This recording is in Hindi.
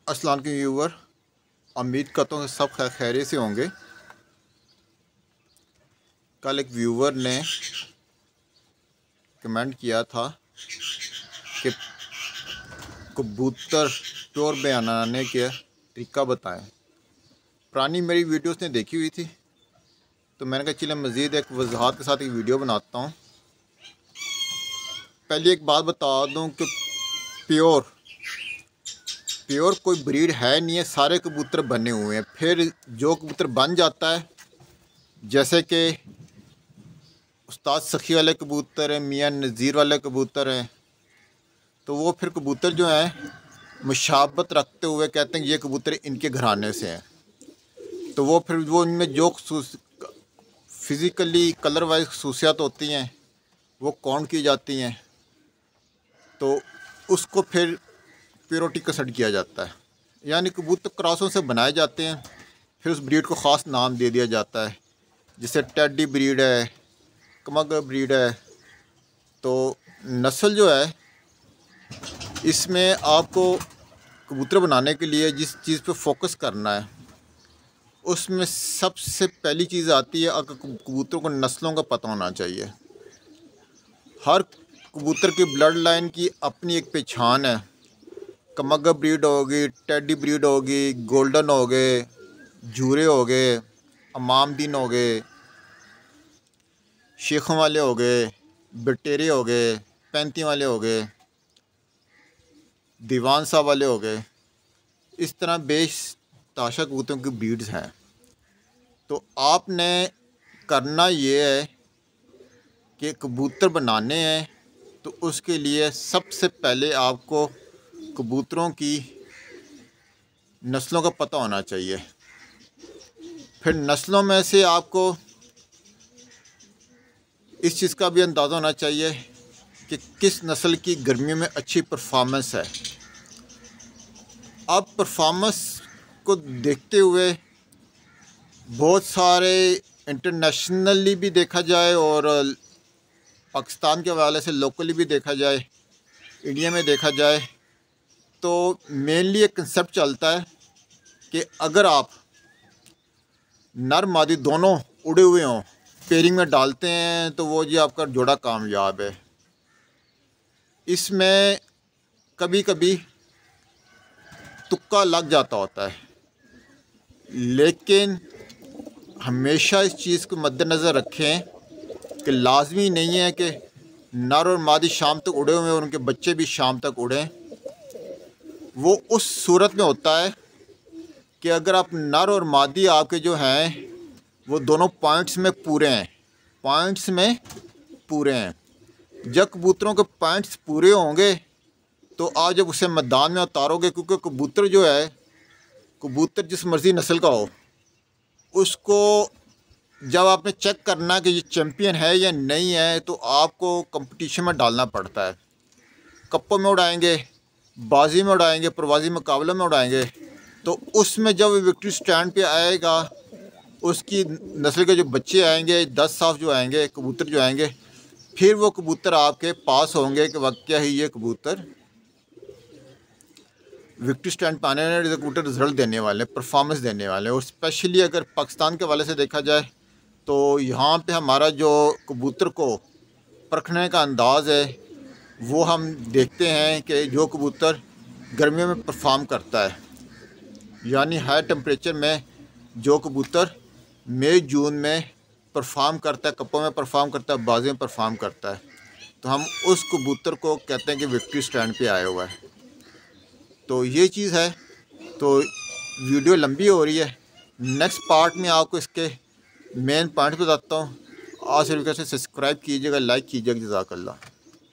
अस्सलाम वालेकुम व्यूवर, उम्मीद करता हूँ सब खैरियत से होंगे। कल एक व्यूवर ने कमेंट किया था कि कबूतर प्योर बनाने का तरीका बताएं। पुरानी मेरी वीडियोस ने देखी हुई थी तो मैंने कहा चलिए मज़ीद एक वजाहत के साथ एक वीडियो बनाता हूँ। पहले एक बात बता दूँ कि प्योर कोई ब्रीड है नहीं है, सारे कबूतर बने हुए हैं। फिर जो कबूतर बन जाता है, जैसे कि उस्ताद सखी वाले कबूतर हैं, मियाँ नज़ीर वाले कबूतर हैं, तो वो फिर कबूतर जो हैं मुशाबत रखते हुए कहते हैं कि ये कबूतर इनके घराने से हैं। तो वो फिर वो इनमें जो फिज़िकली कलर वाइज खसूसियात होती हैं वो काउंट की जाती हैं, तो उसको फिर प्योरिटी कंसिडर किया जाता है। यानी कबूतर क्रॉसों से बनाए जाते हैं, फिर उस ब्रीड को ख़ास नाम दे दिया जाता है। जैसे टेडी ब्रीड है, कमगर ब्रीड है। तो नस्ल जो है, इसमें आपको कबूतर बनाने के लिए जिस चीज़ पे फोकस करना है उसमें सबसे पहली चीज़ आती है, अगर कबूतरों को नस्लों का पता होना चाहिए। हर कबूतर की ब्लड लाइन की अपनी एक पहचान है। कमगर ब्रीड होगी, टेडी ब्रीड होगी, गोल्डन हो गए, जूरे हो गए, अमामदीन हो गए, शेखों वाले हो गए, बटेरे हो गए, 35 वाले हो गए, दीवान साहब वाले हो गए। इस तरह बेशताशा कबूतरों की ब्रीड्स हैं। तो आपने करना ये है कि कबूतर बनाने हैं तो उसके लिए सबसे पहले आपको कबूतरों की नस्लों का पता होना चाहिए। फिर नस्लों में से आपको इस चीज़ का भी अंदाज़ा होना चाहिए कि किस नस्ल की गर्मियों में अच्छी परफॉर्मेंस है। अब परफॉर्मेंस को देखते हुए बहुत सारे इंटरनेशनली भी देखा जाए और पाकिस्तान के हवाले से लोकली भी देखा जाए, इंडिया में देखा जाए, तो मेनली एक कंसेप्ट चलता है कि अगर आप नर मादी दोनों उड़े हुए हों, पेयरिंग में डालते हैं तो वो जी आपका जोड़ा कामयाब है। इसमें कभी कभी तुक्का लग जाता होता है, लेकिन हमेशा इस चीज़ को मद्देनज़र रखें कि लाजमी नहीं है कि नर और मादी शाम तक उड़े हुए और उनके बच्चे भी शाम तक उड़ें। वो उस सूरत में होता है कि अगर आप नर और मादी आपके जो हैं वो दोनों पॉइंट्स में पूरे हैं। जब कबूतरों के पॉइंट्स पूरे होंगे तो आप जब उसे मैदान में उतारोगे, क्योंकि कबूतर जो है, कबूतर जिस मर्ज़ी नस्ल का हो, उसको जब आपने चेक करना कि ये चैम्पियन है या नहीं है तो आपको कंपटीशन में डालना पड़ता है। कप्पों में उड़ाएंगे, बाजी में उड़ाएंगे, परवाज़ी मुकाबलों में उड़ाएंगे, तो उसमें जब विक्ट्री स्टैंड पे आएगा, उसकी नस्ल के जो बच्चे आएंगे, 10 साफ जो आएंगे, कबूतर जो आएंगे, फिर वो कबूतर आपके पास होंगे कि वाकई ही ये कबूतर विक्ट्री स्टैंड पर आने वाले कबूतर रिज़ल्ट देने वाले, परफॉर्मेंस देने वाले। और स्पेशली अगर पाकिस्तान के हवाले से देखा जाए तो यहाँ पे हमारा जो कबूतर को परखने का अंदाज़ है वो हम देखते हैं कि जो कबूतर गर्मियों में परफॉर्म करता है, यानी हाई टेम्परेचर में जो कबूतर मई जून में परफॉर्म करता है, कप्पों में परफॉर्म करता है, बाजी में परफॉर्म करता है, तो हम उस कबूतर को कहते हैं कि विक्ट्री स्टैंड पे आया हुआ है। तो ये चीज़ है। तो वीडियो लंबी हो रही है, नेक्स्ट पार्ट में आपको इसके मेन पॉइंट बताता हूँ। आज से सब्सक्राइब कीजिएगा, लाइक कीजिएगा। जज़ाकल्लाह।